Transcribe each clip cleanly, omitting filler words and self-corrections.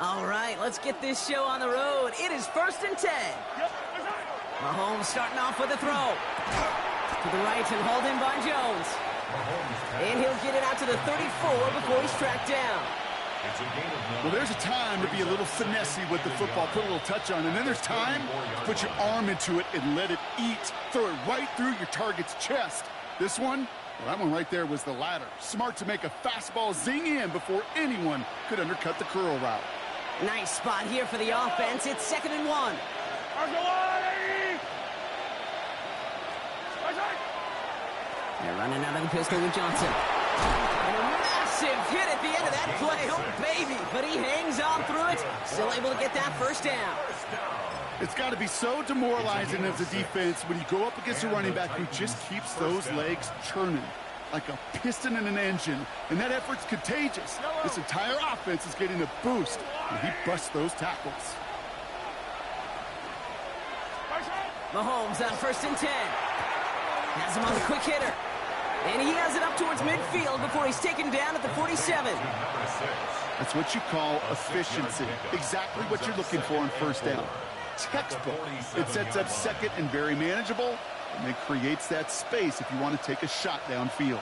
All right, let's get this show on the road. It is 1st and 10. Mahomes starting off with a throw. To the right and hauled in by Jones. And he'll get it out to the 34 before he's tracked down. Well, there's a time to be a little finessey with the football, put a little touch on, and then there's time to put your arm into it and let it eat. Throw it right through your target's chest. This one, well, that one right there was the latter. Smart to make a fastball zing in before anyone could undercut the curl route. Nice spot here for the offense. It's 2nd and 1. They're running out of the pistol with Johnson. And a massive hit at the end of that play. Oh, baby. But he hangs on through it. Still able to get that first down. It's got to be so demoralizing as a defense when you go up against a running back who just keeps those legs churning like a piston in an engine. And that effort's contagious. This entire offense is getting a boost when he busts those tackles. Mahomes on 1st and 10. Has him on the quick hitter. And he has it up towards midfield before he's taken down at the 47. That's what you call efficiency. Exactly what you're looking for on first down. Textbook. It sets up second and very manageable, and it creates that space if you want to take a shot downfield.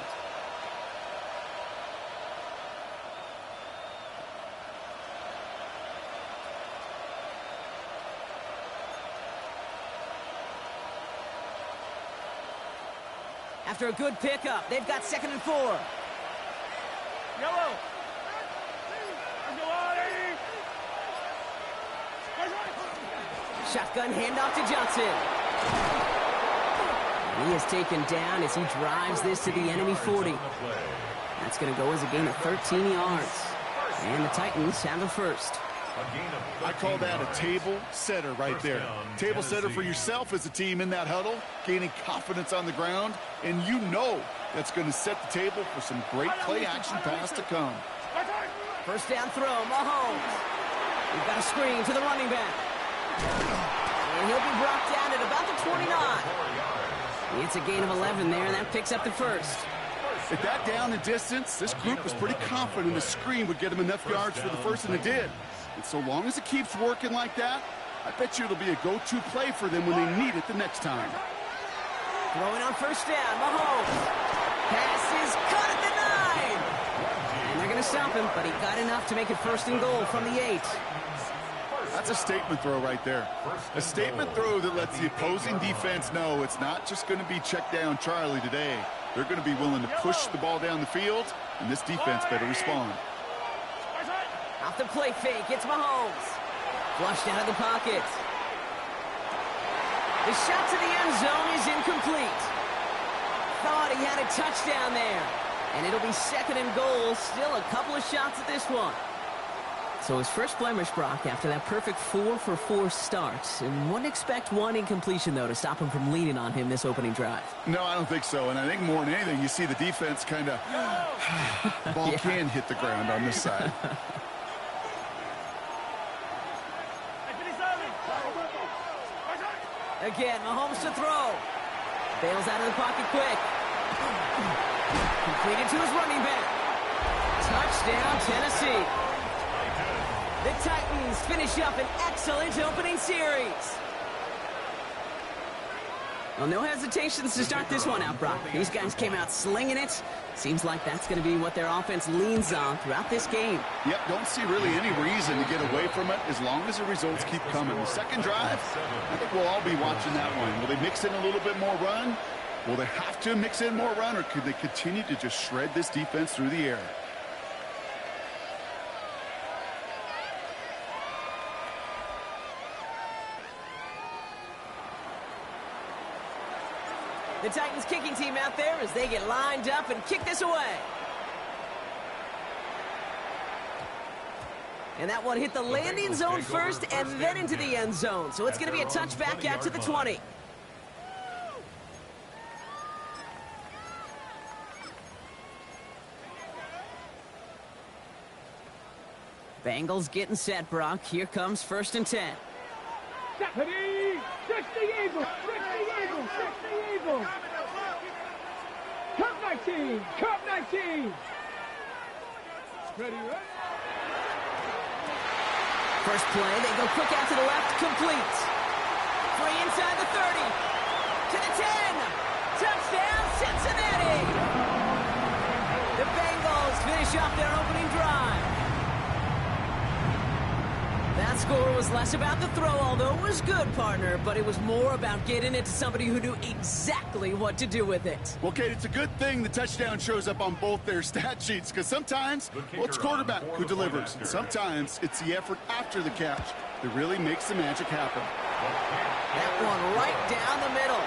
After a good pickup, they've got 2nd and 4. Shotgun handoff to Johnson. And he is taken down as he drives this to the enemy 40. That's going to go as a gain of 13 yards. And the Titans have the first. I call that a table setter right there. Table setter for yourself as a team in that huddle, gaining confidence on the ground, and you know that's going to set the table for some great play-action pass to come. First down throw, Mahomes. We've got a screen to the running back. And he'll be brought down at about the 29. It's a gain of 11 there, and that picks up the first. At that down and distance, this group was pretty confident the screen would get them enough yards for the first, and it did. And so long as it keeps working like that, I bet you it'll be a go-to play for them when they need it the next time. Throwing on first down, Mahomes. Pass is caught at the 9. And they're going to stop him, but he got enough to make it 1st and goal from the 8. That's a statement throw right there. A statement throw that lets the opposing defense know it's not just going to be check down Charlie today. They're going to be willing to push the ball down the field, and this defense better respond. Off the play fake, it's Mahomes. Flushed out of the pocket. The shot to the end zone is incomplete. Thought he had a touchdown there. And it'll be 2nd and goal. Still a couple of shots at this one. So his first blemish, Brock, after that perfect 4-for-4 start. And wouldn't expect one incompletion, though, to stop him from leaning on him this opening drive. No, I don't think so. And I think more than anything, you see the defense kind of... ball can hit the ground on this side. Again, Mahomes to throw. Bails out of the pocket quick. Completed to his running back. Touchdown, Tennessee. The Titans finish up an excellent opening series. Well, no hesitations to start this one out, Brock. These guys came out slinging it. Seems like that's going to be what their offense leans on throughout this game. Yep, don't see really any reason to get away from it as long as the results keep coming. The second drive, I think we'll all be watching that one. Will they mix in a little bit more run? Will they have to mix in more run, or could they continue to just shred this defense through the air? The Titans kicking team out there as they get lined up and kick this away. And that one hit the landing zone first and then into the end zone. So it's going to be a touchback out to the 20. Bengals getting set, Brock. Here comes 1st and 10. Ready, 60 Eagles, 60 Eagles, 60 Eagles. Cup 19, Cup 19. Ready, right? First play, they go quick out to the left, complete. Free inside the 30, to the 10. Touchdown, Cincinnati! The Bengals finish off their opening drive. That score was less about the throw, although it was good, partner, but it was more about getting it to somebody who knew exactly what to do with it. Well, Kate, it's a good thing the touchdown shows up on both their stat sheets, because sometimes, well, it's quarterback who delivers, and sometimes it's the effort after the catch that really makes the magic happen. That one right down the middle.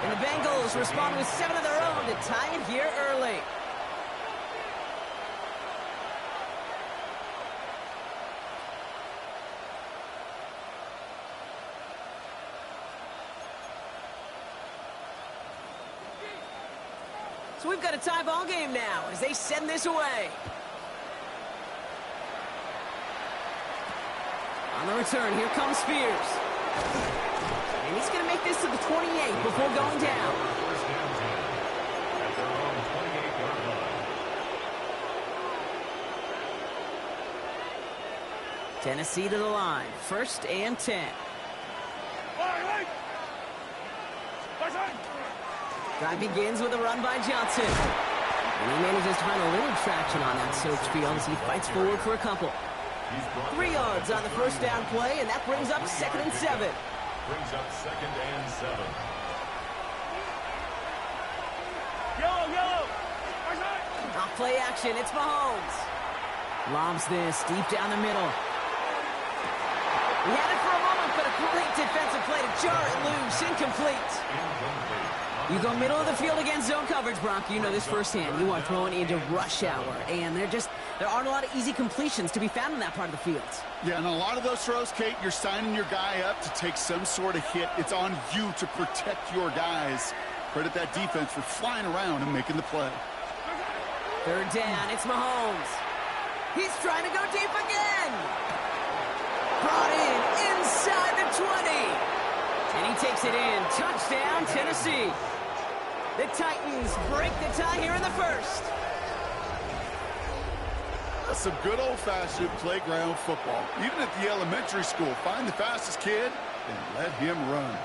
And the Bengals respond with 7 of their own to tie it here early. So we've got a tie ball game now as they send this away. On the return, here comes Spears. And he's going to make this to the 28 before going down. Tennessee to the line. 1st and 10. Drive begins with a run by Johnson. And he manages to find a little traction on that soaked field as he fights forward for a couple. 3 yards on the first down play, and that brings up 2nd and 7. Brings up 2nd and 7. Yellow. Off play action, it's Mahomes. Lobs this deep down the middle. He had it for a moment, but a great defensive play to jar it loose. Incomplete. You go middle of the field against zone coverage, Brock. You know this firsthand. You are throwing into rush hour, and there aren't a lot of easy completions to be found in that part of the field. Yeah, and a lot of those throws, Kate, you're signing your guy up to take some sort of hit. It's on you to protect your guys. Credit that defense for flying around and making the play. 3rd down, it's Mahomes. He's trying to go deep again. Brought in inside the 20. And he takes it in. Touchdown, Tennessee. The Titans break the tie here in the 1st. That's some good old-fashioned playground football. Even at the elementary school, find the fastest kid and let him run.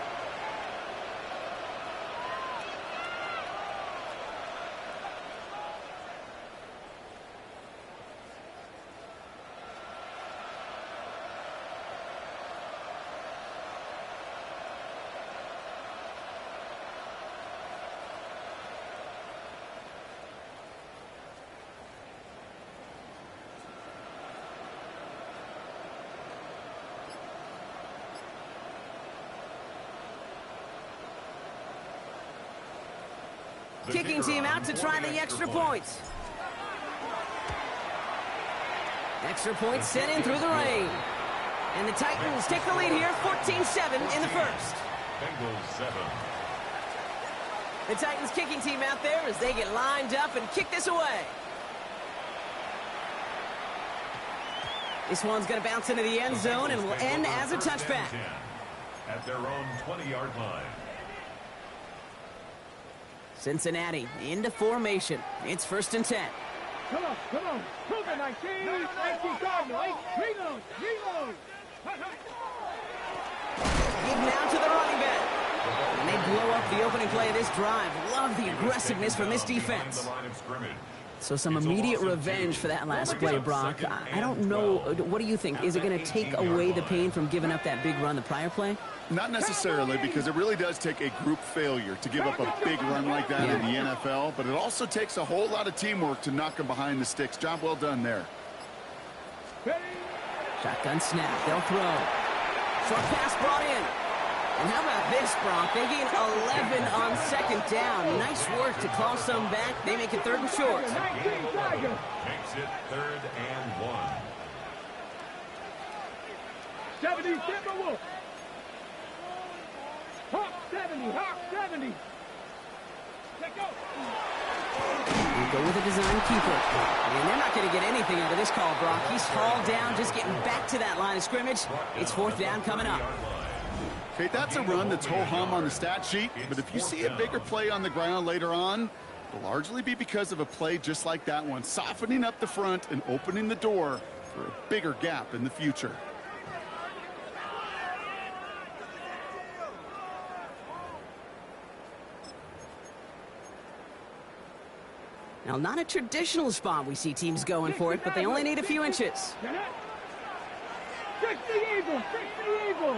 Kicking team out to try the extra point. Extra point sent in through the rain. And the Titans take the lead here, 14-7 in the 1st. Bengals 7. The Titans kicking team out there as they get lined up and kick this away. This one's going to bounce into the end zone and will end as a touchback. At their own 20-yard line. Cincinnati into formation. It's 1st and 10. Come on. Prove it, 19 Cardinal. Reload. Give now to the running back. And they blow up the opening play of this drive. Love the aggressiveness from this defense. So some immediate revenge for that last play, Brock. I don't know. What do you think? Is it going to take away the pain from giving up that big run the prior play? Not necessarily, because it really does take a group failure to give up a big run like that in the NFL, but it also takes a whole lot of teamwork to knock them behind the sticks. Job well done there. Shotgun snap. They'll throw. Short pass brought in. And how about this, Brock? They gain 11 on 2nd down. Nice work to claw some back. They make it 3rd and short. Makes it 3rd and 1. 70, Timberwolf. Hawk 70. Let go. We go with a design keeper. And they're not going to get anything out of this call, Brock. He's hauled down, just getting back to that line of scrimmage. It's 4th down coming up. Okay, that's a run that's ho-hum on the stat sheet, but if you see a bigger play on the ground later on, it'll largely be because of a play just like that one, softening up the front and opening the door for a bigger gap in the future. Now, not a traditional spot we see teams going for it, but they only need a few inches. Fix the eagle! Fix the eagle!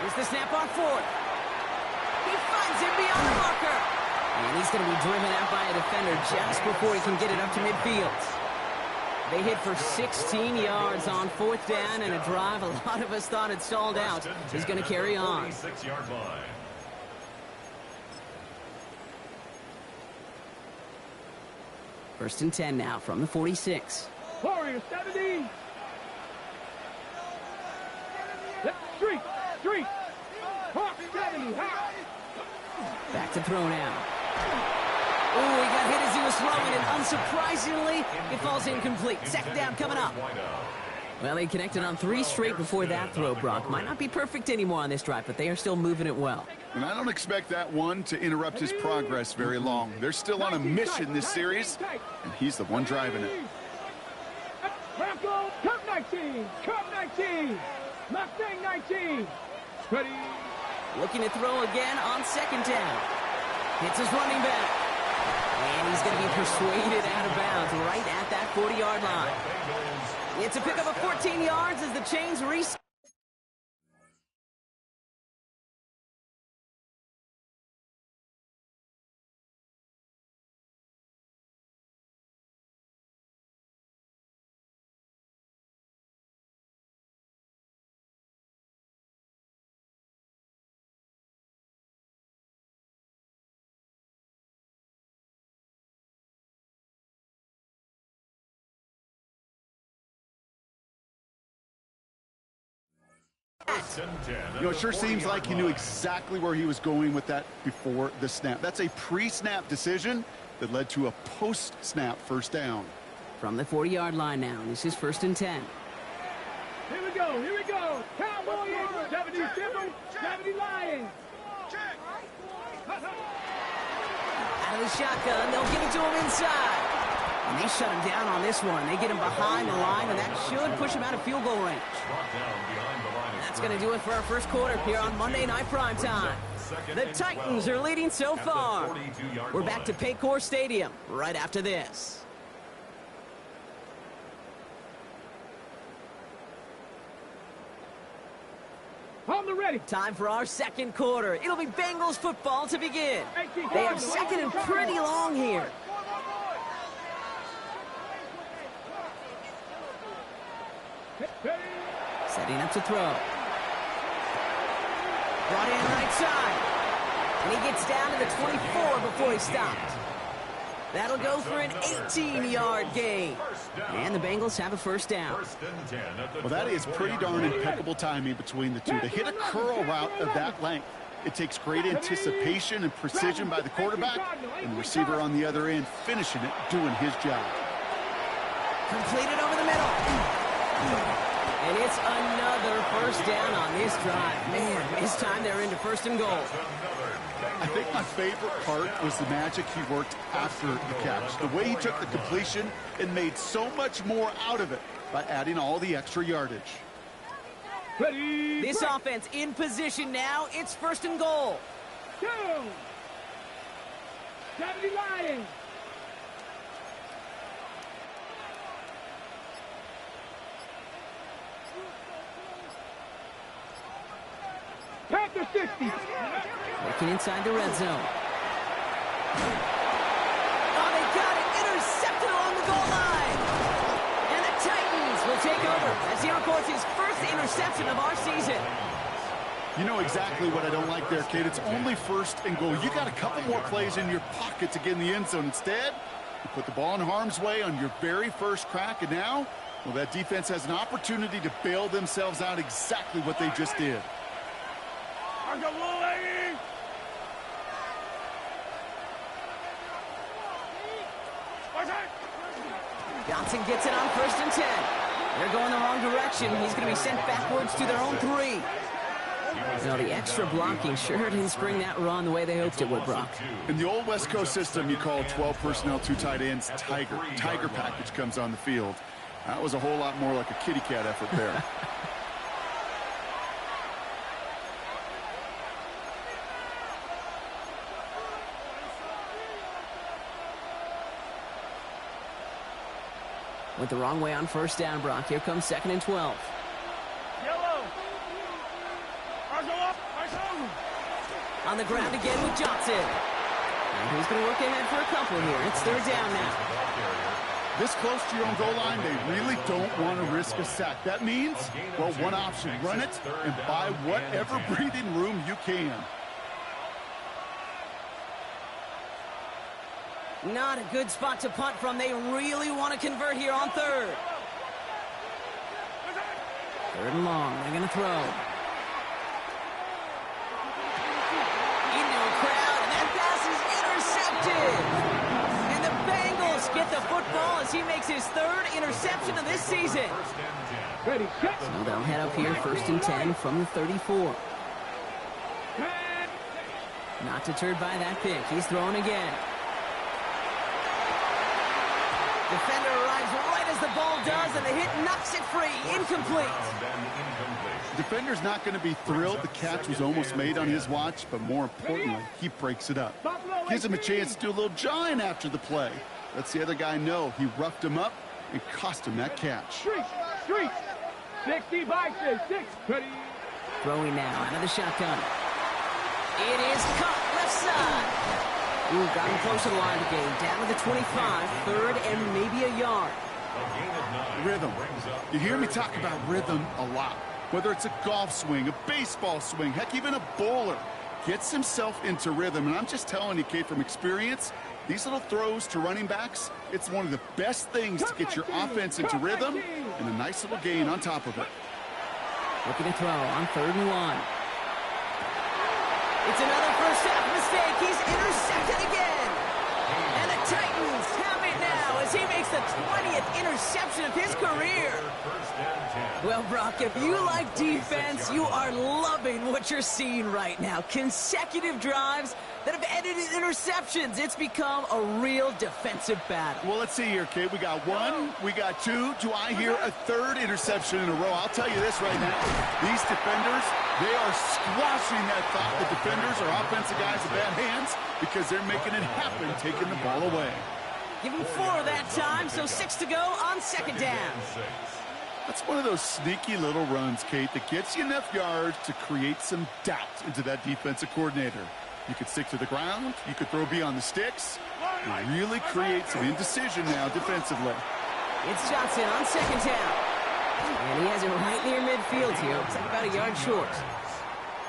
Here's the snap on fourth. He finds it beyond the marker. And he's going to be driven out by a defender just before he can get it up to midfield. They hit for 16 yards on fourth down, and a drive a lot of us thought had stalled out is going to carry on. 46-yard line. First and 10 now from the 46. Warrior 70. Street. Hawk 70. Hawk. Back to throw now. Oh, he got hit as he was throwing, and unsurprisingly, it falls incomplete. Second down coming up. Well, they connected on 3 straight before that throw, Brock. Might not be perfect anymore on this drive, but they are still moving it well. And I don't expect that one to interrupt his progress very long. They're still on a mission this series, and he's the one driving it. Bronco, Cup 19. Cup 19. Mustang 19. Ready. Looking to throw again on second down. Hits his running back. And he's going to be persuaded out of bounds right at that 40-yard line. It's a pickup of 14 yards as the chains reset. You know, it sure seems like he knew exactly where he was going with that before the snap. That's a pre-snap decision that led to a post-snap first down. From the 40-yard line now, this is first and 10. Here we go. Cowboy Eagle. 70 Simple. 70 Lions. Out of the shotgun, they'll give it to him inside. And they shut him down on this one. They get him behind the line, and that should push him out of field goal range. That's going to do it for our first quarter here on Monday Night Primetime. The Titans are leading so far. We're back to Paycor Stadium right after this. On the ready. Time for our second quarter. It'll be Bengals football to begin. They have second and pretty long here. Setting up to throw. Brought in right side. And he gets down to the 24 before he stopped. That'll go for an 18-yard gain. And the Bengals have a first down. Well, that is pretty darn impeccable timing between the two. To hit a curl route of that length, it takes great anticipation and precision by the quarterback, and the receiver on the other end finishing it, doing his job. Completed over the middle. And it's another first down on this drive. Man, this time they're into first and goal. I think my favorite part was the magic he worked after the catch. The way he took the completion and made so much more out of it by adding all the extra yardage. Ready. This offense in position now. It's first and goal. 70 Lions. Panther 60. Looking inside the red zone. Oh, they got it. Intercepted along the goal line. And the Titans will take over as he records his first interception of our season. You know exactly what I don't like there, kid. It's only first and goal. You got a couple more plays in your pocket to get in the end zone. Instead, you put the ball in harm's way on your very first crack, and now, well, that defense has an opportunity to bail themselves out exactly what they just did. Johnson gets it on first and 10. They're going the wrong direction. He's going to be sent backwards to their own 3. Now, the extra blocking sure didn't spring that run the way they hoped it would, Brock. In the old West Coast system, you call 12 personnel, 2 tight ends, Tiger. Tiger package comes on the field. That was a whole lot more like a kitty cat effort there. Went the wrong way on first down, Brock. Here comes 2nd and 12. Yellow. On the ground again with Johnson. And he's going to look ahead for a couple here. It's 3rd down now. This close to your own goal line, they really don't want to risk a sack. That means, well, one option, run it and buy whatever breathing room you can. Not a good spot to punt from. They really want to convert here on 3rd. 3rd and long. They're going to throw. Into a crowd, and that pass is intercepted. And the Bengals get the football as he makes his 3rd interception of this season. Ready, set. So they'll head up here 1st and 10 from the 34. Not deterred by that pick. He's throwing again. Defender arrives right as the ball does, and the hit knocks it free. Incomplete. Defender's not going to be thrilled the catch was almost made on his watch, but more importantly, he breaks it up. Gives him a chance to do a little jawing after the play. Lets the other guy know he roughed him up and cost him that catch. Street. 60 by 6. Ready. Throwing now out of the shotgun. It is caught left side. Ooh, got him close to the line of the game. Down to the 25, 3rd and maybe a yard. Rhythm. You hear me talk about rhythm a lot. Whether it's a golf swing, a baseball swing, heck, even a bowler. Gets himself into rhythm. And I'm just telling you, Kate, from experience, these little throws to running backs, it's one of the best things to get your offense into rhythm and a nice little gain on top of it. Looking to throw on 3rd and 1. It's another first half mistake. He's intercepted again. And the Titans have it now as he makes the 20th interception of his career. Well, Brock, if you like defense, you are loving what you're seeing right now. Consecutive drives that have ended in interceptions. It's become a real defensive battle. Well, let's see here, Kate. We got 1, we got 2. Do I hear a 3rd interception in a row? I'll tell you this right now. These defenders, they are squashing that thought that defenders or offensive guys have bad hands because they're making it happen, taking the ball away. Give him 4 that time, so 6 to go on 2nd down. That's one of those sneaky little runs, Kate, that gets you enough yards to create some doubt into that defensive coordinator. You could stick to the ground. You could throw beyond the sticks. It really creates some indecision now defensively. It's Johnson on 2nd down. And he has it right near midfield here. Looks like about a yard short.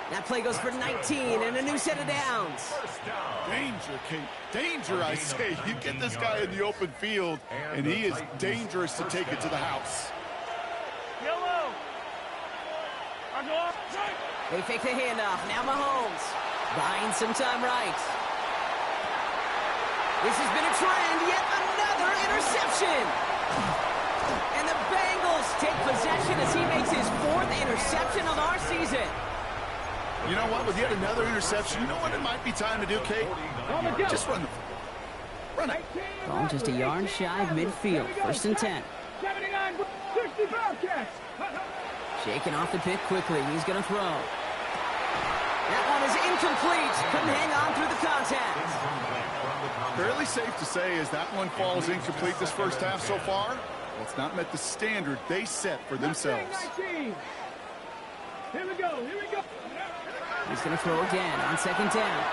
That play goes for 19 and a new set of downs. Danger, Kate. Danger, I say. You get this guy in the open field, and he is dangerous to take it to the house. Yellow. They fake the handoff. Now Mahomes buying some time right. This has been a trend. Yet another interception. And the Bengals take possession as he makes his 4th interception of our season. You know what? With yet another interception, you know what it might be time to do, Kate? Just run the football. Run it. Ball just a yard shy of midfield. 1st and 10. 79, 65 catch. Shaking off the pick quickly. He's going to throw. That one is incomplete. Couldn't hang on through the contact. Fairly safe to say as that one falls incomplete this first half so far, well, it's not met the standard they set for themselves. 19. Here we go. He's going to throw again on 2nd down.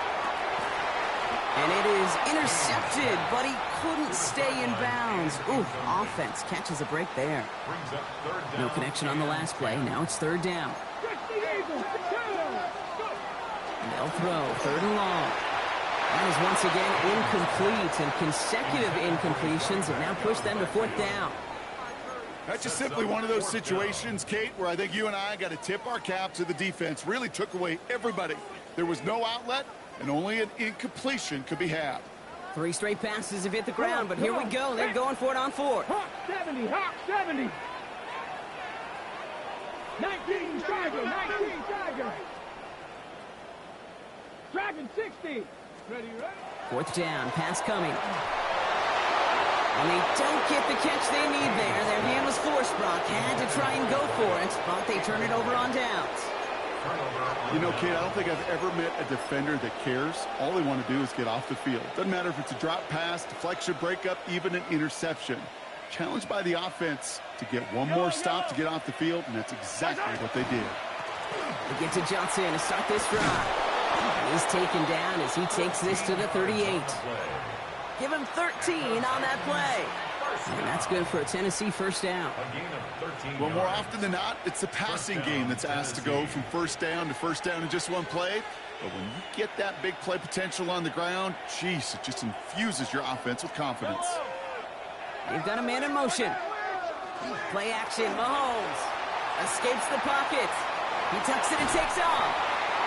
And it is intercepted, but he couldn't stay in bounds. Ooh, offense catches a break there. No connection on the last play. Now it's 3rd down. And they'll throw 3rd and long. That is once again incomplete, and consecutive incompletions have now pushed them to 4th down. That's just simply one of those situations, Kate, where I think you and I got to tip our cap to the defense. Really took away everybody. There was no outlet, and only an incompletion could be had. 3 straight passes have hit the ground, but here we go. They're going for it on 4th. Hawk 70, Hawk 70. 19, Tiger. Dragon 60. Ready. 4th down, pass coming. And they don't get the catch they need there. Their hand was forced, Brock. Had to try and go for it, but they turn it over on downs. You know, Kate, I don't think I've ever met a defender that cares. All they want to do is get off the field. Doesn't matter if it's a drop pass, deflection, breakup, even an interception. challenged by the offense to get one more stop to get off the field, and that's exactly what they did. We get to Johnson to start this drive. He's taken down as he takes this to the 38. Give him 13 on that play. And that's good for a Tennessee first down. Well, more often than not, it's the passing game that's asked to go from first down to first down in just one play. But when you get that big play potential on the ground, geez, it just infuses your offense with confidence. They've got a man in motion. Play action, Mahomes. Escapes the pocket. He tucks it and takes off.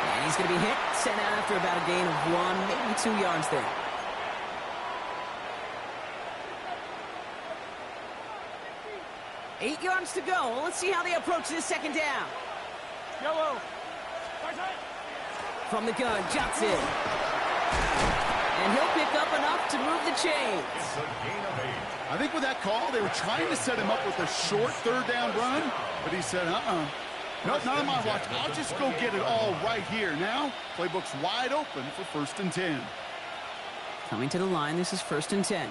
And he's going to be hit, sent out after about a gain of 1, maybe 2 yards there. Eight yards to go. Let's see how they approach this second down. Yellow. From the gun, Johnson. And he'll pick up enough to move the chains. It's a gain of 8. I think with that call, they were trying to set him up with a short third down run, but he said, Nope, not on my watch. I'll just go get it all right here. Now, playbook's wide open for 1st and 10. Coming to the line, this is 1st and 10.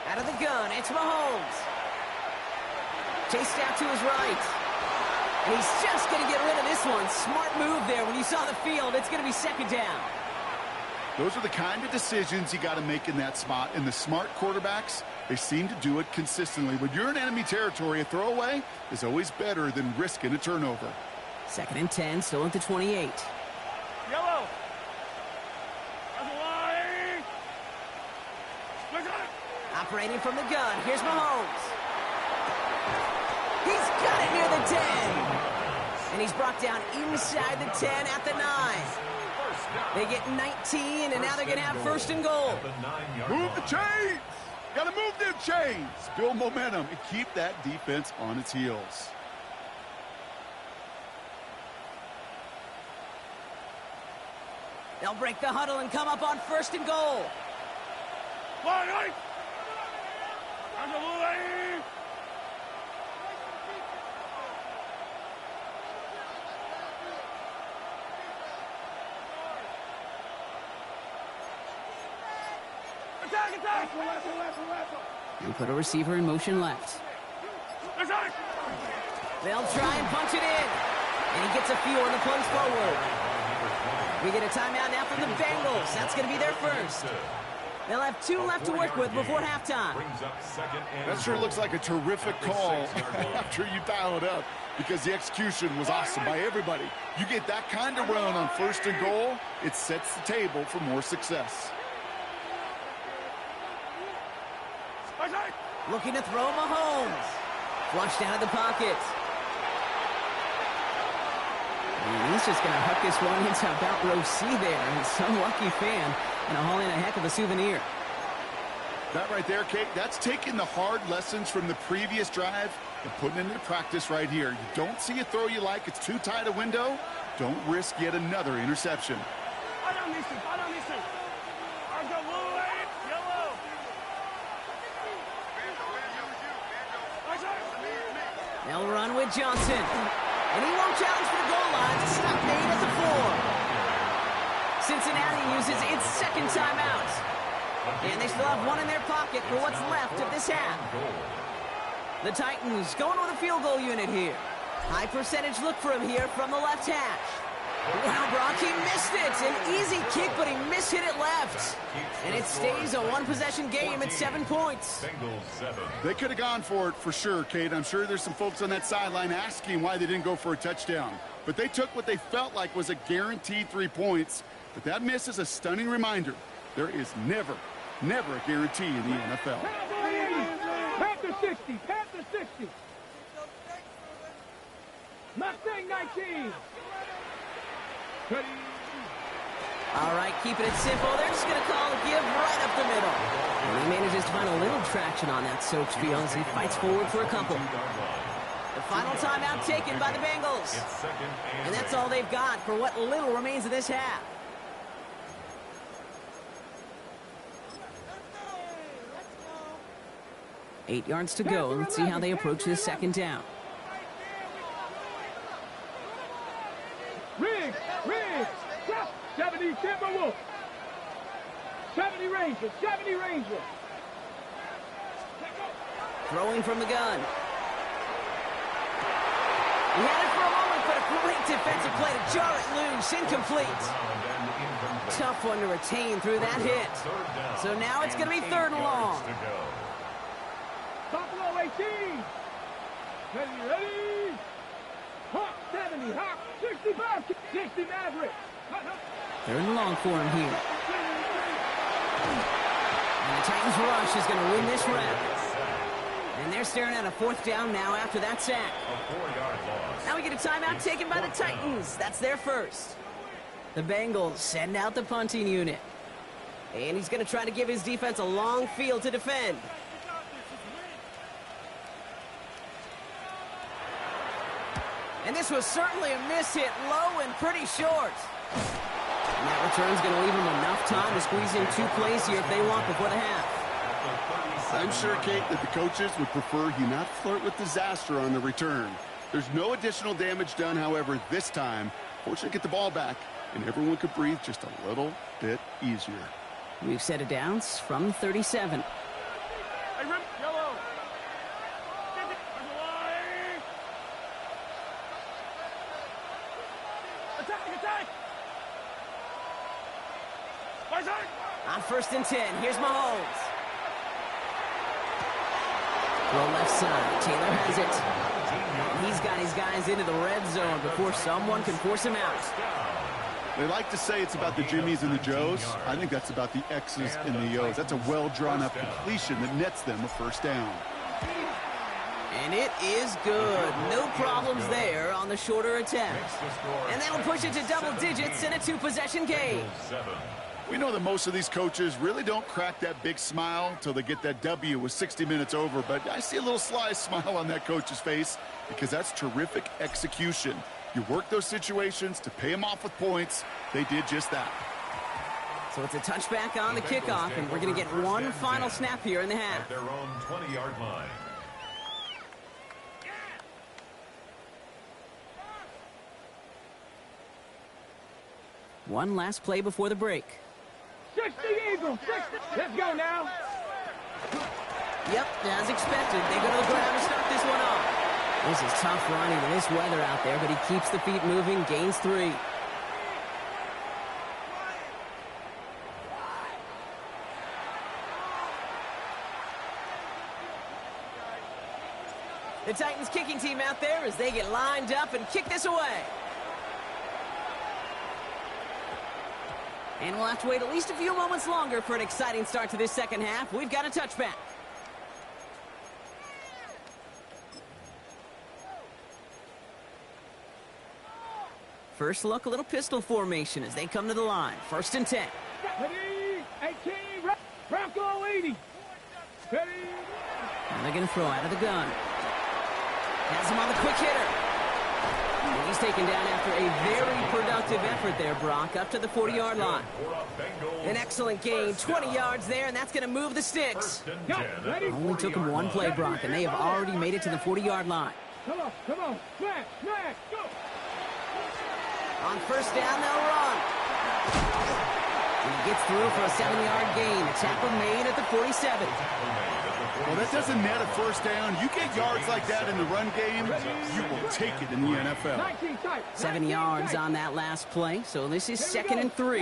Out of the gun, it's Mahomes. Chased out to his right. And he's just going to get rid of this one. Smart move there. When you saw the field, it's going to be second down. Those are the kind of decisions you got to make in that spot. And the smart quarterbacks, they seem to do it consistently. When you're in enemy territory, a throwaway is always better than risking a turnover. 2nd and 10, still at the 28. Yellow. Operating from the gun, here's Mahomes. He's got it near the 10. And he's brought down inside the 10 at the 9. They get 19, and now they're going to have 1st and goal. Move the chains! Got to move them chains! Build momentum and keep that defense on its heels. They'll break the huddle and come up on 1st and goal. You put a receiver in motion left. They'll try and punch it in. And he gets a few on the plunge forward. We get a timeout now from the Bengals. That's going to be their first. They'll have 2 left to work with before halftime. That sure looks like a terrific call after you dial it up, because the execution was awesome by everybody. You get that kind of run on 1st and goal, it sets the table for more success. Looking to throw Mahomes. Flushed out of the pocket. And he's just going to hook this one into about row C there. And some lucky fan and haul in a heck of a souvenir. That right there, Kate, that's taking the hard lessons from the previous drive and putting it into practice right here. You don't see a throw you like, it's too tight a window. Don't risk yet another interception. They'll run with Johnson. And he won't challenge for the goal line. The stop made at the 4. Cincinnati uses its 2nd timeout. And they still have 1 in their pocket for what's left of this half. The Titans going with a field goal unit here. High percentage look for him here from the left hash. Wow, Brock, he missed it. An easy kick, but he mishit it left. And it stays a 1-possession game at 7 points. They could have gone for it for sure, Kate. I'm sure there's some folks on that sideline asking why they didn't go for a touchdown. But they took what they felt like was a guaranteed 3 points. But that miss is a stunning reminder. There is never a guarantee in the NFL. Panther 60, Panther 60. Mustang 19. All right, keeping it simple. They're just going to call a give right up the middle. And he manages to find a little traction on that soap spiel as he fights forward for a couple. The final timeout taken by the Bengals. And that's all they've got for what little remains of this half. Eight yards to go. Let's see how they approach this second down. Riggs, 70 Timberwolf. 70 Ranger, 70 Ranger. Throwing from the gun. He had it for a moment, but a great defensive play to jar it loose. Incomplete. Tough one to retain through that hit. So now it's going to be 3rd and long. Buffalo 18. Ready. Hawk 70, Hawk 65, 60 Maverick. 3rd and long for him here. And the Titans rush is going to win this round. And they're staring at a 4th down now after that sack. Now we get a timeout taken by the Titans. That's their first. The Bengals send out the punting unit. And he's going to try to give his defense a long field to defend. And this was certainly a miss hit, low and pretty short. And that return's going to leave them enough time to squeeze in 2 plays here if they want before the half. I'm sure, Kate, that the coaches would prefer he not flirt with disaster on the return. There's no additional damage done, however, this time. Fortunately, get the ball back, and everyone could breathe just a little bit easier. We've set it down from 37. Hey, Rip, yellow. Attack! On 1st and 10, here's Mahomes. Throw left side, Taylor has it. And he's got his guys into the red zone before someone can force him out. They like to say it's about the Jimmies and the Joes. I think that's about the X's and the O's. That's a well-drawn-up completion that nets them a 1st down. And it is good. No problems there on the shorter attempt. And that'll push it to double digits in a 2-possession game. We know that most of these coaches really don't crack that big smile until they get that W with 60 minutes over, but I see a little sly smile on that coach's face because that's terrific execution. You work those situations to pay them off with points. They did just that. So it's a touchback on the kickoff, and we're going to get one final snap here in the half. At their own 20-yard line. One last play before the break. 60 Eagles, 60. Let's go now. Yep, as expected, they go to the ground to start this one off. This is tough running in this weather out there, but he keeps the feet moving, gains 3. The Titans kicking team out there as they get lined up and kick this away. And we'll have to wait at least a few moments longer for an exciting start to this second half. We've got a touchback. First look, a little pistol formation as they come to the line. 1st and 10. Ready, 18, Bronco 80. Ready. And they're going to throw out of the gun. Has him on the quick hitter. And he's taken down after a very productive effort there, Brock, up to the 40-yard line. An excellent gain, 20 yards there, and that's going to move the sticks. Only took him 1 play, Brock, and they have already made it to the 40-yard line. Come on, smash, go. On 1st down, they'll run. And he gets through for a 7-yard gain. A tackle made at the 47. Well, that doesn't net a 1st down. You get yards like that in the run game, you will take it in the NFL. 7 yards on that last play, so this is 2nd and 3.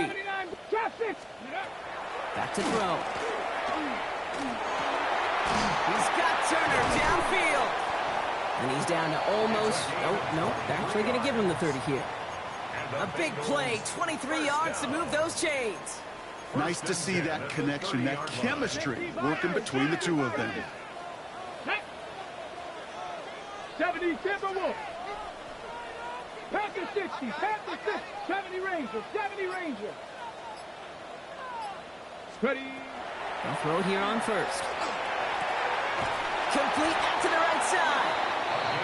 Back to throw. He's got Turner downfield. And he's down to almost, no, they're actually going to give him the 30 here. A big play, 23 yards to move those chains. Nice to see that connection, that chemistry working between the two of them. 70 Timberwolves. Panther 60, Panther 60, 70 Ranger, 70 Ranger. Ready. They'll throw it here on 1st. Complete out to the right side.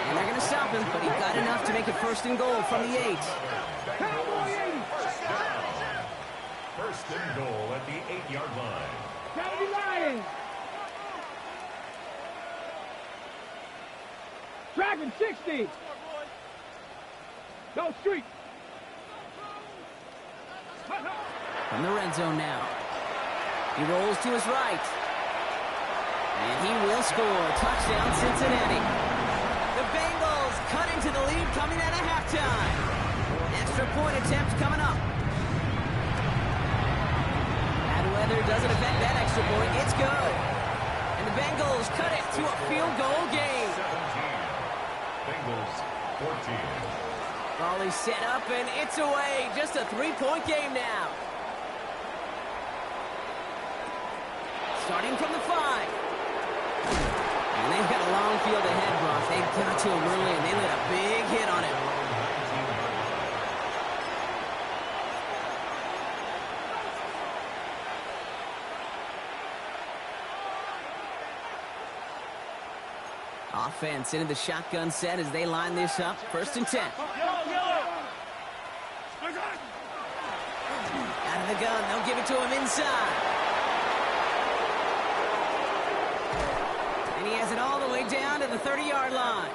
And they're going to stop him, but he got enough to make it 1st and goal from the 8. Cowboy 80. 1st and goal at the 8-yard line. 70 Lions. Dragon 60. Go street. From the red zone now. He rolls to his right. And he will score. Touchdown, Cincinnati. The Bengals cut into the lead coming out of halftime. Extra point attempt coming up. Bad weather doesn't affect that extra point. It's good. And the Bengals cut it to a field goal game. 17. Bengals 14. Volley set up, and it's away. Just a 3-point game now. Starting from the 5. And they've got a long field ahead, Brock. They got to him early, and they let a big hit on him. Offense into the shotgun set as they line this up. 1st and 10. Out of the gun. They'll give it to him inside. And he has it all the way down to the 30-yard line.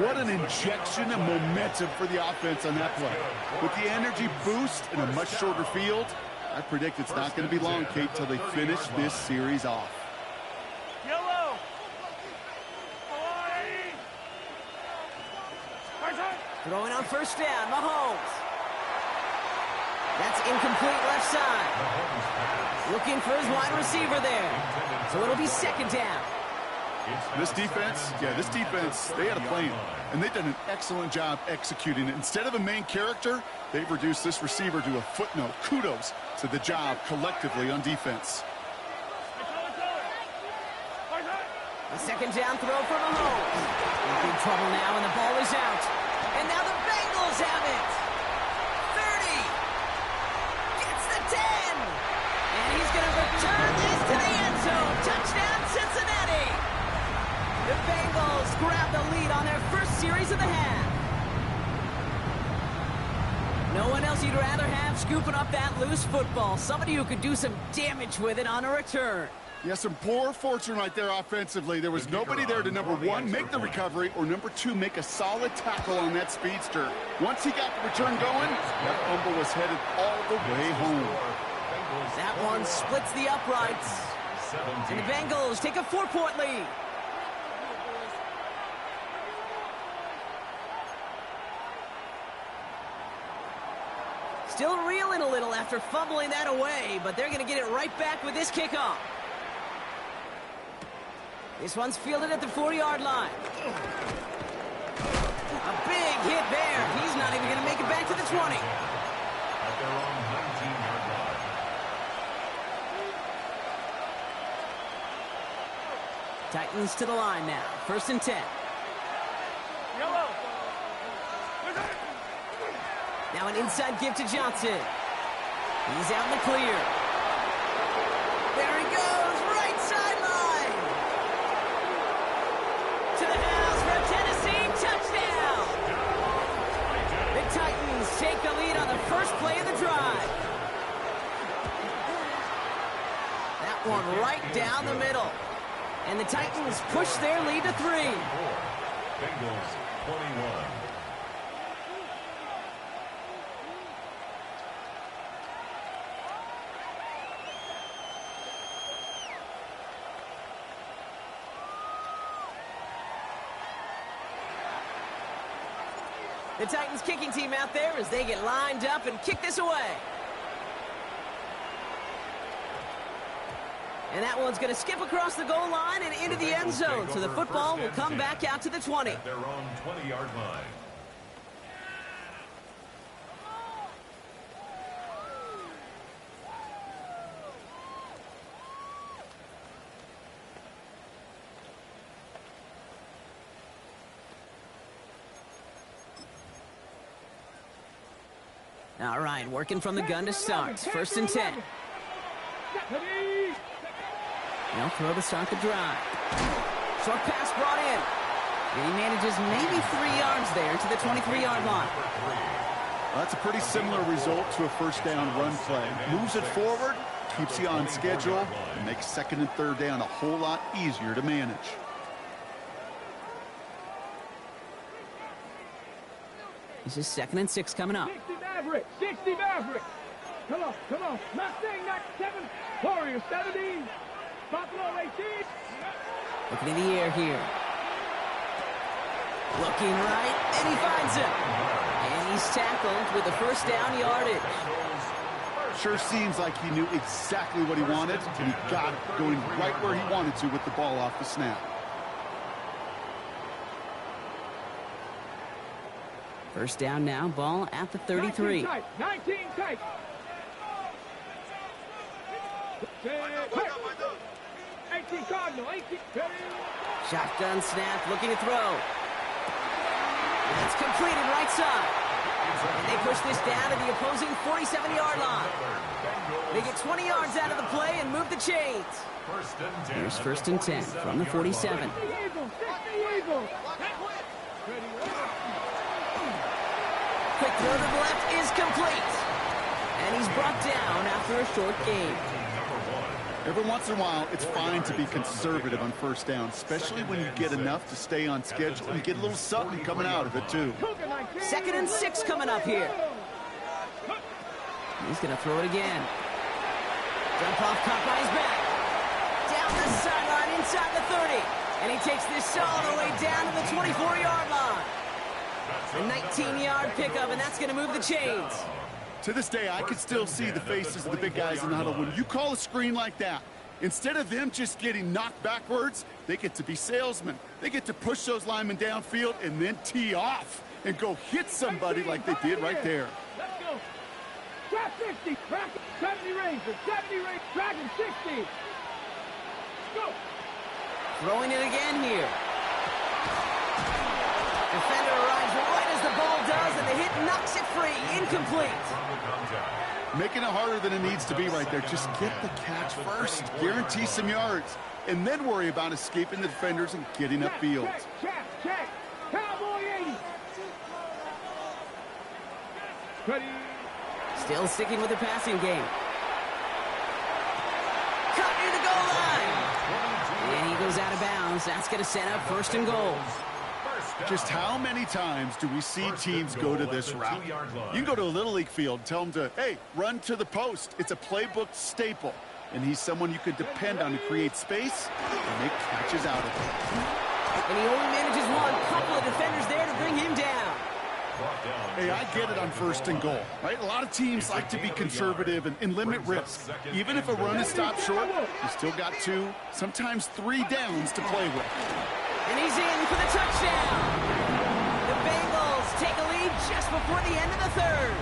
What an injection of momentum for the offense on that play. With the energy boost in a much shorter field, I predict it's not going to be long, Kate, till they finish this series off. Throwing on 1st down, Mahomes. That's incomplete left side. Looking for his wide receiver there. So it'll be 2nd down. This defense, they had a plan. And they've done an excellent job executing it. Instead of a main character, they've reduced this receiver to a footnote. Kudos to the job collectively on defense. A 2nd down throw for Mahomes. In big trouble now, and the ball is out. And now the Bengals have it. 30. Gets the 10. And he's going to return this to the end zone. Touchdown, Cincinnati. The Bengals grab the lead on their first series of the half. No one else you'd rather have scooping up that loose football. Somebody who could do some damage with it on a return. Yeah, some poor fortune right there offensively. There was nobody there to, number 1, make the recovery, or number 2, make a solid tackle on that speedster. Once he got the return going, that fumble was headed all the way home. That one splits the uprights. And the Bengals take a 4-point lead. Still reeling a little after fumbling that away, but they're going to get it right back with this kickoff. This one's fielded at the 40-yard line. A big hit there. He's not even going to make it back to the 20. At their own 19-yard line. Titans to the line now. 1st and 10. Now an inside give to Johnson. He's out in the clear. There he goes. Right sideline. To the house for a Tennessee touchdown. The Titans take the lead on the first play of the drive. That one right down the middle. And the Titans push their lead to 3. Bengals 21. The Titans kicking team out there as they get lined up and kick this away. And that one's going to skip across the goal line and into the end zone. So the football will come back out to the 20. At their own 20-yard line. All right, working from the gun to start. 1st and 10. They'll throw to start the drive. Short pass brought in. And he manages maybe 3 yards there to the 23-yard line. Well, that's a pretty similar result to a 1st down run play. Moves it forward, keeps you on schedule, and makes 2nd and 3rd down a whole lot easier to manage. This is 2nd and 6 coming up. 60 Maverick. Come on. Mustang 97. Warriors 70. Buffalo 18. Looking in the air here. Looking right, and he finds him. And he's tackled with the first down yardage. Sure seems like he knew exactly what he wanted, and he got it going right where he wanted to with the ball off the snap. First down now, ball at the 33. 19 tight. 18 Cardinal, 18. Shotgun snap, looking to throw. It's completed right side. And they push this down to the opposing 47-yard line. They get 20 yards out of the play and move the chains. Here's first and 10 from the 47. Quick throw to the left is complete. And he's brought down after a short gain. Every once in a while, it's fine to be conservative on first down, especially when you get enough to stay on schedule and get a little something coming out of it, too. 2nd and 6 coming up here. He's going to throw it again. Dump off, caught by his back. Down the sideline inside the 30. And he takes this all the way down to the 24-yard line. A 19-yard pickup, and that's going to move the chains. To this day, I can still see the faces of the big guys in the huddle. When you call a screen like that, instead of them just getting knocked backwards, they get to be salesmen. They get to push those linemen downfield and then tee off and go hit somebody like they did right there. Let's go. Trap 50. 70 Rangers. 70 Rangers. Dragon 60. Go. Throwing it again here. Defender arrives right as the ball does, and the hit knocks it free. Incomplete. Making it harder than it needs to be right there. Just get the catch first. Guarantee some yards. And then worry about escaping the defenders and getting upfield. Check. Cowboy 80. Ready. Still sticking with the passing game. Cut near the goal line. And he goes out of bounds. That's going to set up first and goal. Just how many times do we see teams go to this route? You can go to a Little League field, tell them to, hey, run to the post. It's a playbook staple. And he's someone you could depend on to create space and make catches out of it. And he only manages one. Couple of defenders there to bring him down. Hey, I get it on first and goal, right? A lot of teams like to be conservative and limit risk. Even if a run is stopped short, you still got 2, sometimes 3 downs to play with. And he's in for the touchdown. The Bengals take a lead just before the end of the 3rd.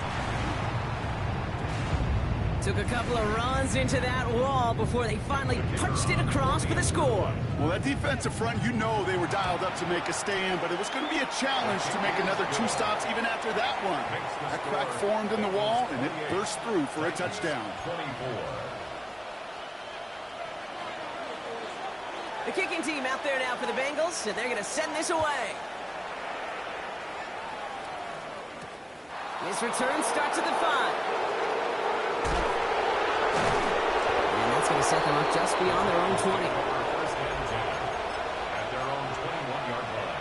Took a couple of runs into that wall before they finally punched it across for the score. Well, that defensive front, you know they were dialed up to make a stand, but it was going to be a challenge to make another 2 stops even after that one. That crack formed in the wall, and it burst through for a touchdown. The kicking team out there now for the Bengals, and they're going to send this away. This return starts at the 5. And that's going to set them up just beyond their own 20. First and 10 at their own 21-yard line.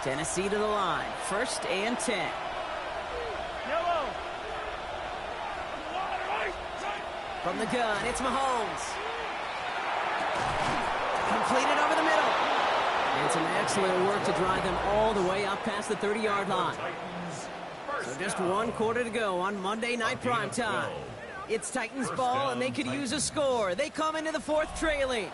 Tennessee to the line. First and 10. From the gun, it's Mahomes. Completed over the middle. And some excellent work to drive them all the way up past the 30-yard line. So just 1 quarter to go on Monday Night Primetime. It's Titans ball, and they could use a score. They come into the 4th trailing.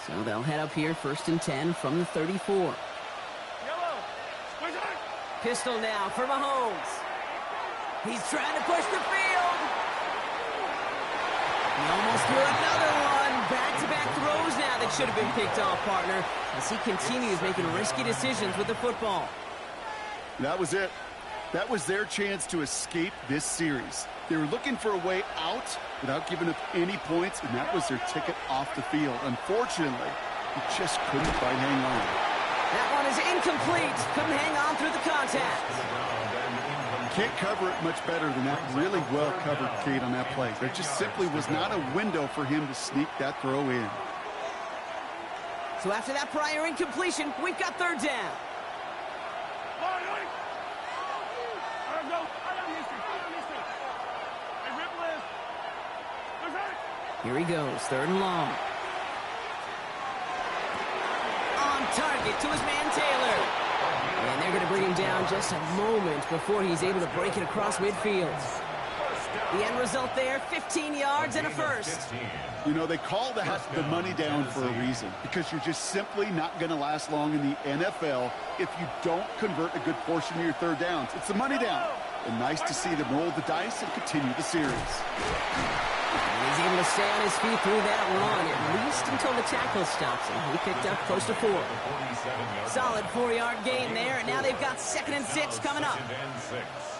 So they'll head up here, first and 10 from the 34. Pistol now for Mahomes. He's trying to push the field. He almost threw another one. Back-to-back throws now that should have been picked off, partner, as he continues making risky decisions with the football. That was it. That was their chance to escape this series. They were looking for a way out without giving up any points, and that was their ticket off the field. Unfortunately, he just couldn't quite hang on. That one is incomplete. Couldn't hang on through the contact. Can't cover it much better than that. Really well covered, Kate, on that play. There just simply was not a window for him to sneak that throw in. So after that prior incompletion, we've got third down. Here he goes, third and long. On target to his man Taylor. And they're going to bring him down just a moment before he's able to break it across midfield. The end result there, 15 yards and a first. You know, they call that the money down for a reason, because you're just simply not going to last long in the NFL if you don't convert a good portion of your third downs. It's the money down. And nice to see them roll the dice and continue the series. And he's able to stay on his feet through that run, at least until the tackle stops him. He picked up close to 4. Solid 4-yard gain there, and now they've got 2nd and 6 coming up.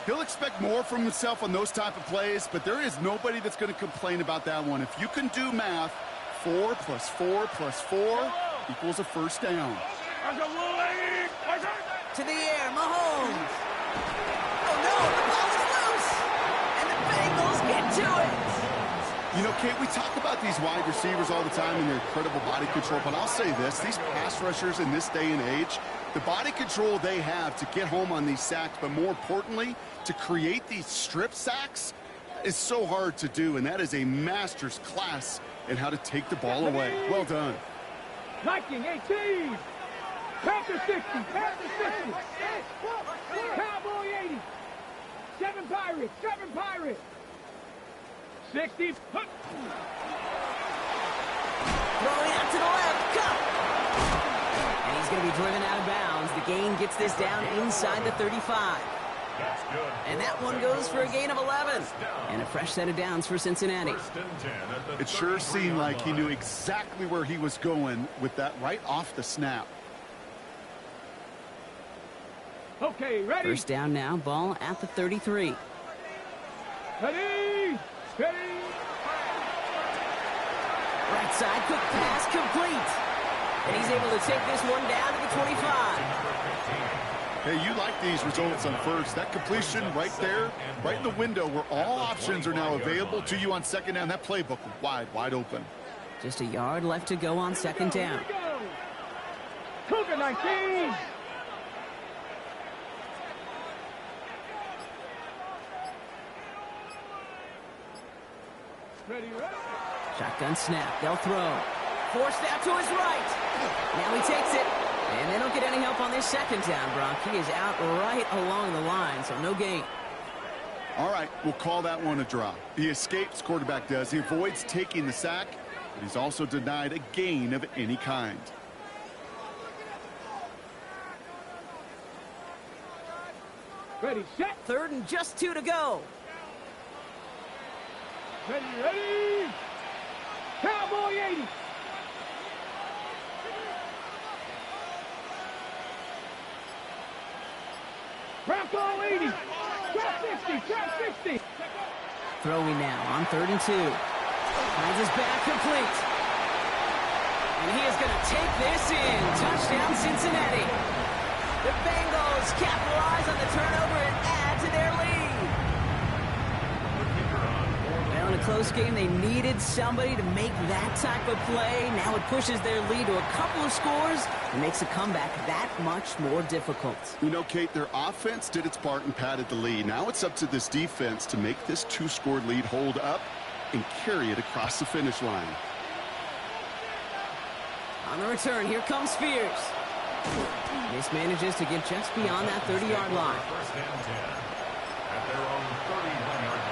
He'll expect more from himself on those type of plays, but there is nobody that's going to complain about that one. If you can do math, 4 plus 4 plus 4 equals a first down. To the air, Mahomes. Oh, no, the ball is loose. And the Bengals get to it. You know, Kate, we talk about these wide receivers all the time and their incredible body control, but I'll say this, these pass rushers in this day and age, the body control they have to get home on these sacks, but more importantly, to create these strip sacks is so hard to do, and that is a master's class in how to take the ball away. Well done. Viking 18. Panther 60. Panther 60. Cowboy 80. 7 Pirates. 7 Pirates. 60. Throwing out to the left. Cut. And he's going to be driven out of bounds. The gain gets this down inside the 35. And that one goes for a gain of 11. And a fresh set of downs for Cincinnati. It sure seemed like he knew exactly where he was going with that right off the snap. Okay, ready? First down now, ball at the 33. Ready? Ready? Right side, quick pass, complete. And he's able to take this one down to the 25. Hey, you like these results on first. That completion right there, right in the window where all options are now available to you on second down. That playbook wide open. Just a yard left to go on second down. Cougar 19. Ready, ready. Shotgun snap. They'll throw. Forced out to his right. Now he takes it. And they don't get any help on this second down, Brock. He is out right along the line, so no gain. All right, we'll call that one a draw. He escapes, quarterback does. He avoids taking the sack, but he's also denied a gain of any kind. Ready, set. 3rd and just 2 to go. Ready, ready. Cowboy 80. Bronco 80. Trap 60. Trap 60. Throwing now on 3rd and 2. Finds his back complete. And he is going to take this in. Touchdown, Cincinnati. The Bengals capitalize on the turnover and add to their lead. Well, in a close game, they needed somebody to make that type of play. Now it pushes their lead to a couple of scores and makes a comeback that much more difficult. You know, Kate, their offense did its part and padded the lead. Now it's up to this defense to make this 2-score lead hold up and carry it across the finish line. On the return, here comes Spears. This manages to get just beyond that 30-yard line. First and 10 at their own 31-yard line.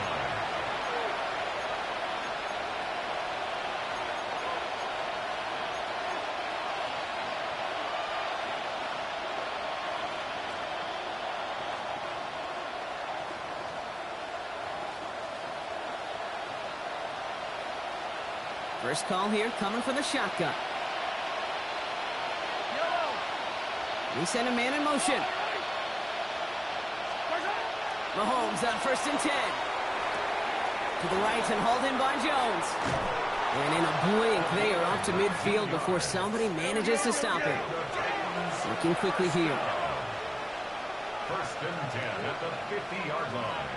First call here coming from the shotgun. He sent a man in motion. Mahomes on 1st and 10. To the right and hauled in by Jones. And in a blink, they are off to midfield before somebody manages to stop him. Looking quickly here. First and 10 at the 50-yard line.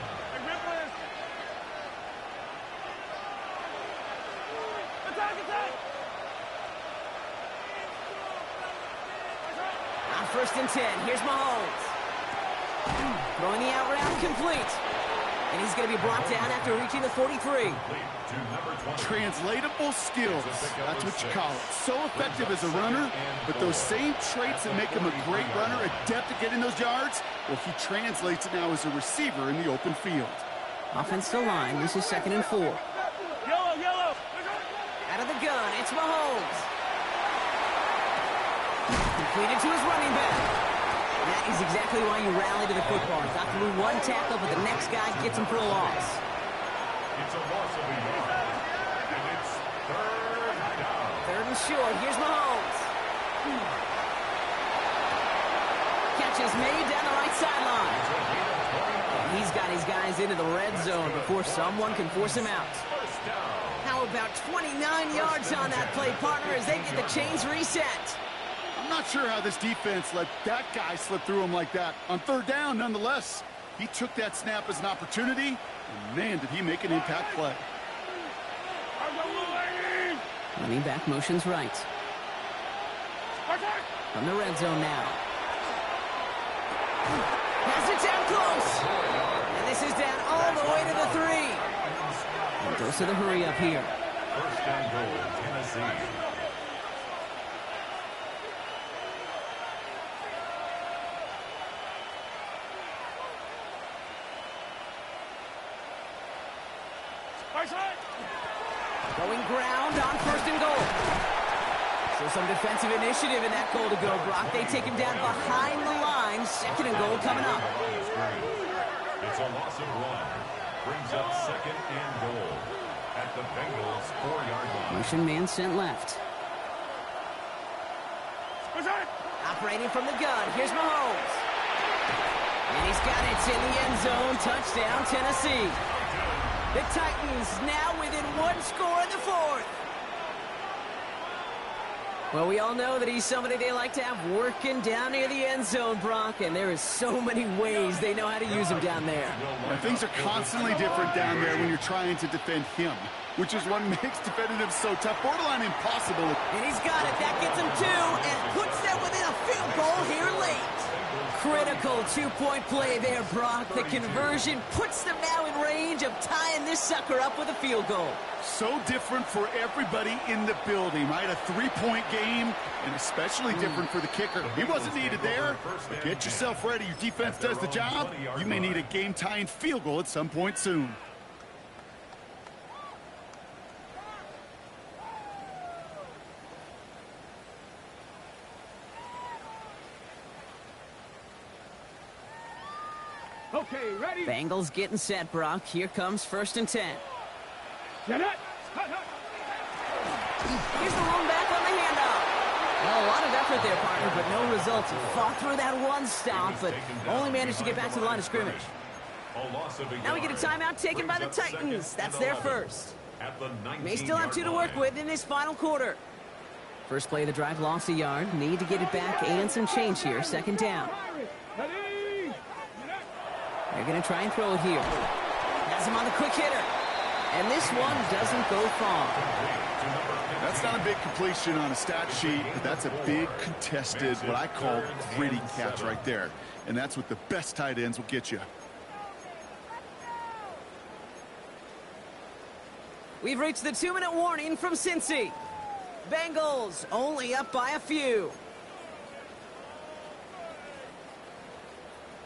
On first and 10, here's Mahomes. Throwing the out route complete. And he's going to be brought down after reaching the 43. Translatable skills, that's what you call it. So effective as a runner, but those same traits that make him a great runner, adept at getting those yards, well, he translates it now as a receiver in the open field. Offensive line, this is 2nd and 4. Yellow. Out of the gun, it's Mahomes. Completed to his running back. That is exactly why you rally to the football. Got through one tackle, but the next guy gets him for a loss. It's a loss of a yard. And it's third down. Third and short. Here's Mahomes. Catch is made down the right sideline. And he's got his guys into the red zone before someone can force him out. How about 29 yards on that play, partner, as they get the chains reset? I'm not sure how this defense let that guy slip through him like that. On third down, nonetheless, he took that snap as an opportunity, and man, did he make an impact play. Running back motions right. From the red zone now. Has it down close. And this is down all the way to the 3. And goes to the hurry up here. First and goal, Tennessee. Going ground on first and goal. So some defensive initiative in that goal to go, Brock. They take him down behind the line. 2nd and goal coming up. It's a loss of 1. Brings up 2nd and goal at the Bengals 4-yard line. Motion man sent left. Operating from the gun. Here's Mahomes. And he's got it in the end zone. Touchdown, Tennessee. The Titans now within 1 score in the 4th. Well, we all know that he's somebody they like to have working down near the end zone, Brock, and there is so many ways they know how to use him down there. And things are constantly different down there when you're trying to defend him, which is what makes defending him so tough, borderline impossible. And he's got it. That gets him 2 and puts them within a field goal here late. Critical 2-point play there, Brock. The conversion puts them now in range of tying this sucker up with a field goal. So different for everybody in the building, right? A 3-point game, and especially different for the kicker. He wasn't needed there, but get yourself ready. Your defense does the job. You may need a game-tying field goal at some point soon. Okay, ready? Bengals getting set, Brock. Here comes 1st and 10. Get it. Here's the lone back on the handoff. Well, a lot of effort there, partner, but no results. He fought through that one stop, but only managed to get back to the line of scrimmage. Now we get a timeout taken by the Titans. That's their first. May still have 2 to work with in this final quarter. First play of the drive, lost a yard. Need to get it back and some change here. 2nd down. They're going to try and throw it here. Has him on the quick hitter. And this one doesn't go far. That's not a big completion on a stat sheet, but that's a big contested, what I call gritty catch right there. And that's what the best tight ends will get you. We've reached the 2-minute warning from Cincy. Bengals only up by a few.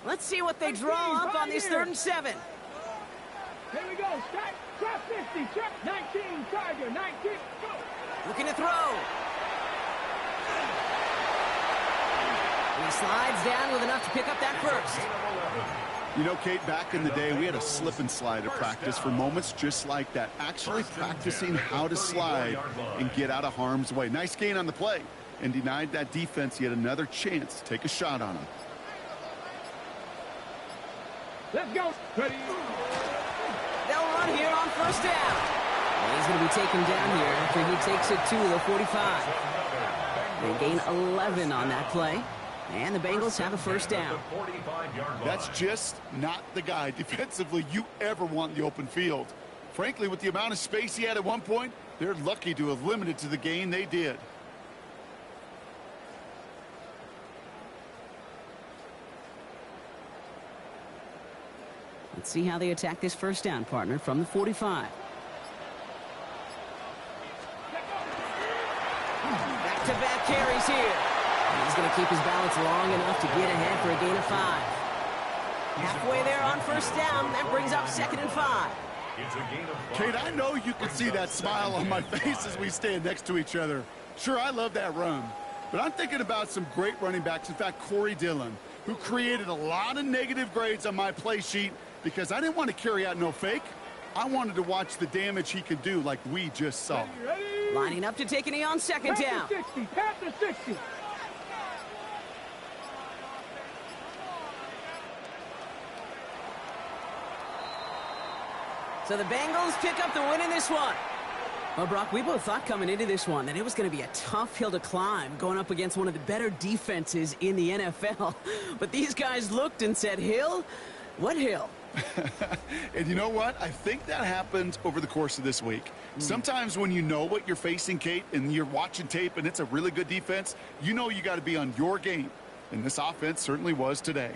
Let's see what they draw up on this 3rd and 7. Here we go. Trap 50. Trap 19. Tiger. 19. Go. Looking to throw. He slides down with enough to pick up that first. You know, Kate, back in the day, we had a slip and slide at practice for moments just like that. Actually practicing how to slide and get out of harm's way. Nice gain on the play, and denied that defense yet another chance to take a shot on him. Let's go. Ready. They'll run here on 1st down. And he's going to be taken down here after he takes it to the 45. They gain 11 on that play. And the Bengals have a first down. That's just not the guy defensively you ever want in the open field. Frankly, with the amount of space he had at one point, they're lucky to have limited to the gain they did. Let's see how they attack this first down, partner, from the 45. Back-to-back carries here. And he's going to keep his balance long enough to get ahead for a gain of 5. Halfway there on first down. That brings up 2nd and 5. Kate, I know you can see that smile on my face as we stand next to each other. Sure, I love that run. But I'm thinking about some great running backs. In fact, Corey Dillon, who created a lot of negative grades on my play sheet because I didn't want to carry out no fake. I wanted to watch the damage he could do like we just saw. Ready? Lining up to take a knee on 2nd down. 60, tap to 60. So the Bengals pick up the win in this one. Well, Brock, we both thought coming into this one that it was going to be a tough hill to climb going up against one of the better defenses in the NFL. But these guys looked and said, Hill? What hill? And you know what? I think that happened over the course of this week. Sometimes when you know what you're facing, Kate, and you're watching tape and it's a really good defense, you know you got to be on your game. And this offense certainly was today.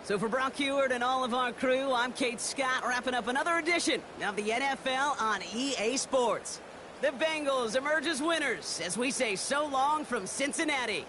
So for Brock Heward and all of our crew, I'm Kate Scott, wrapping up another edition of the NFL on EA Sports. The Bengals emerge as winners as we say so long from Cincinnati.